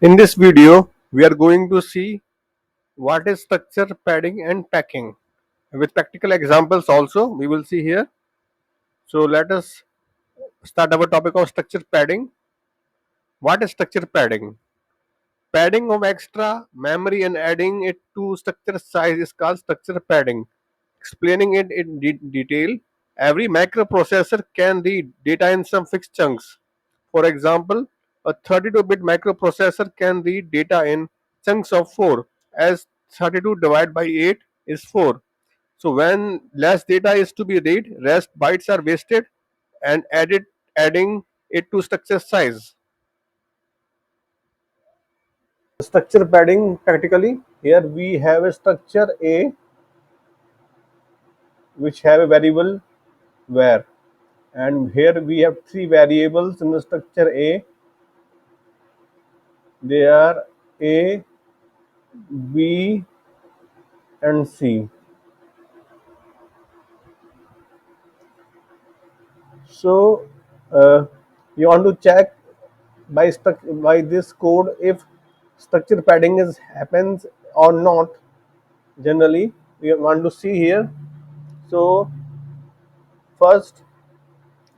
In this video, we are going to see what is structure, padding and packing. With practical examples also, we will see here. So let us start our topic of structure padding. What is structure padding? Padding of extra memory and adding it to structure size is called structure padding. Explaining it in detail, every microprocessor can read data in some fixed chunks. For example, a 32-bit microprocessor can read data in chunks of 4, as 32 divided by 8 is 4. So when less data is to be read, rest bytes are wasted and adding it to structure size. Structure padding practically, here we have a structure A which have a variable var, and here we have three variables in the structure A. They are A, B and C. So uh, you want to check by this code if structure padding is happens or not. Generally we want to see here. So first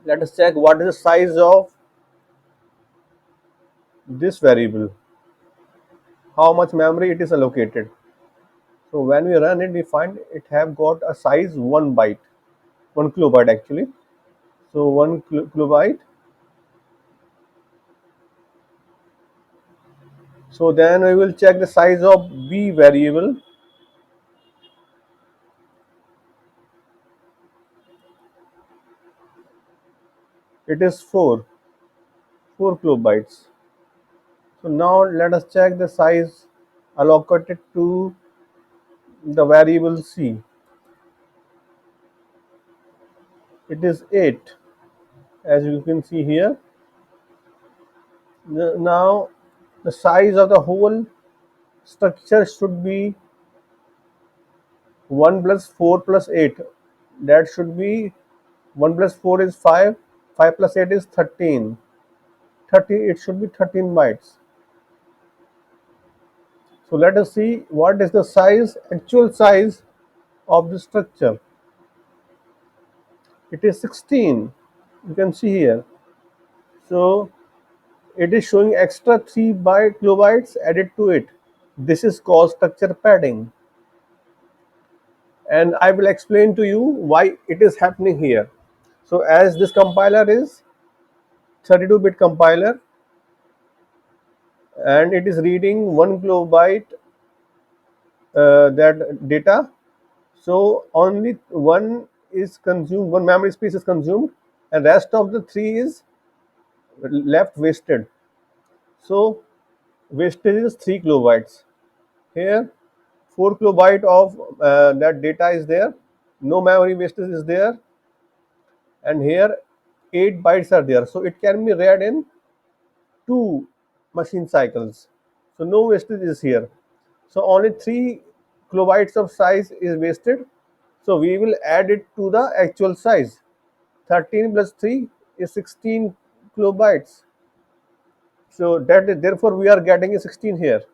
let us check what is the size of this variable, how much memory it is allocated. So when we run it, we find it have got a size 1 byte, 1 kilobyte actually. So 1 kilobyte. So then we will check the size of B variable. It is 4 kilobytes. So now let us check the size allocated to the variable C. It is 8, as you can see here. Now the size of the whole structure should be 1 plus 4 plus 8. That should be 1 plus 4 is 5, 5 plus 8 is 13. 30, it should be 13 bytes. So let us see what is the size, actual size of the structure. It is 16. You can see here. So it is showing extra 3 kilobytes added to it. This is called structure padding. And I will explain to you why it is happening here. So as this compiler is 32-bit compiler and it is reading 1 kilobyte that data. So only one is consumed, one memory space is consumed, and rest of the three is left wasted. So wastage is 3 kilobytes. Here 4 kilobyte of that data is there, no memory wastage is there, and here 8 bytes are there. So it can be read in 2 machine cycles. So no wastage is here. So only 3 kilobytes of size is wasted. So we will add it to the actual size. 13 plus 3 is 16 kilobytes. So therefore we are getting a 16 here.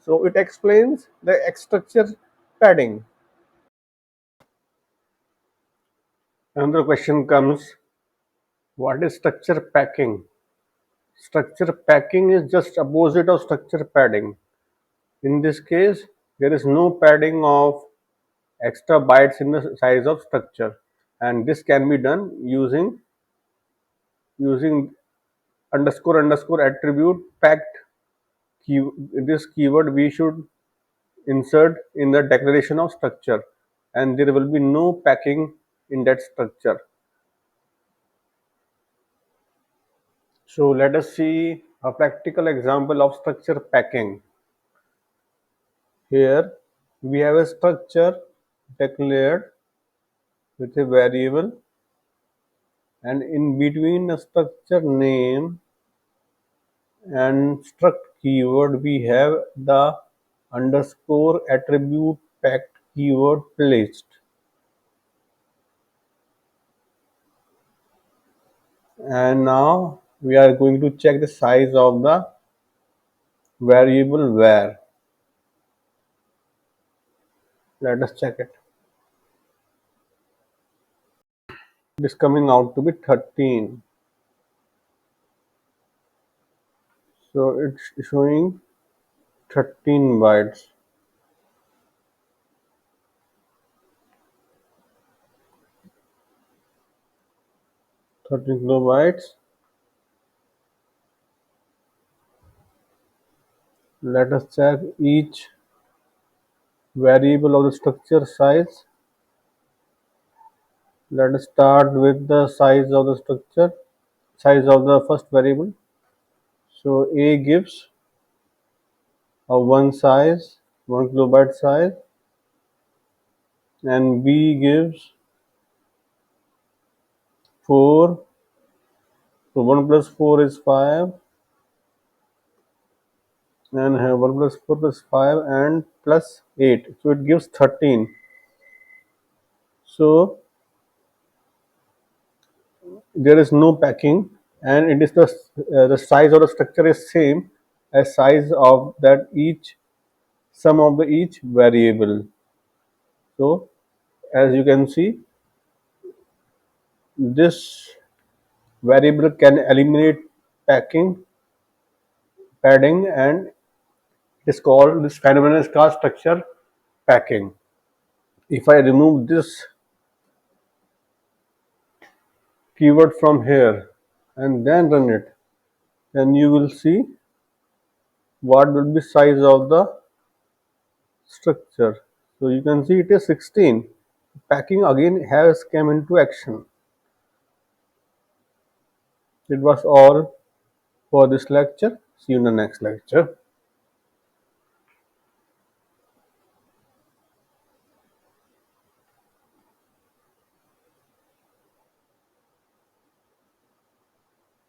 So it explains the structure padding. Another question comes, what is structure packing? Structure packing is just opposite of structure padding. In this case, there is no padding of extra bytes in the size of structure, and this can be done using underscore underscore attribute packed key. This keyword we should insert in the declaration of structure, and there will be no packing in that structure. So let us see a practical example of structure packing. Here we have a structure declared with a variable, and in between the structure name and struct keyword we have the underscore attribute packed keyword placed. And now we are going to check the size of the variable var. Let us check it. It is coming out to be 13. So it's showing 13 bytes. 13 kilobytes. Let us check each variable of the structure size. Let us start with the size of the structure, size of the first variable. So A gives a one size, 1 kilobyte size, and B gives 4. So 1 plus 4 is 5, and 1 plus 4 plus 5 and plus 8. So it gives 13. So there is no packing, and it is the size of the structure is same as size of that each sum of the each variable. So as you can see, this variable can eliminate packing padding, and it is called, this phenomenon is called structure packing. If I remove this keyword from here and then run it, then you will see what will be size of the structure. So you can see it is 16. Packing again has come into action. It was all for this lecture. See you in the next lecture.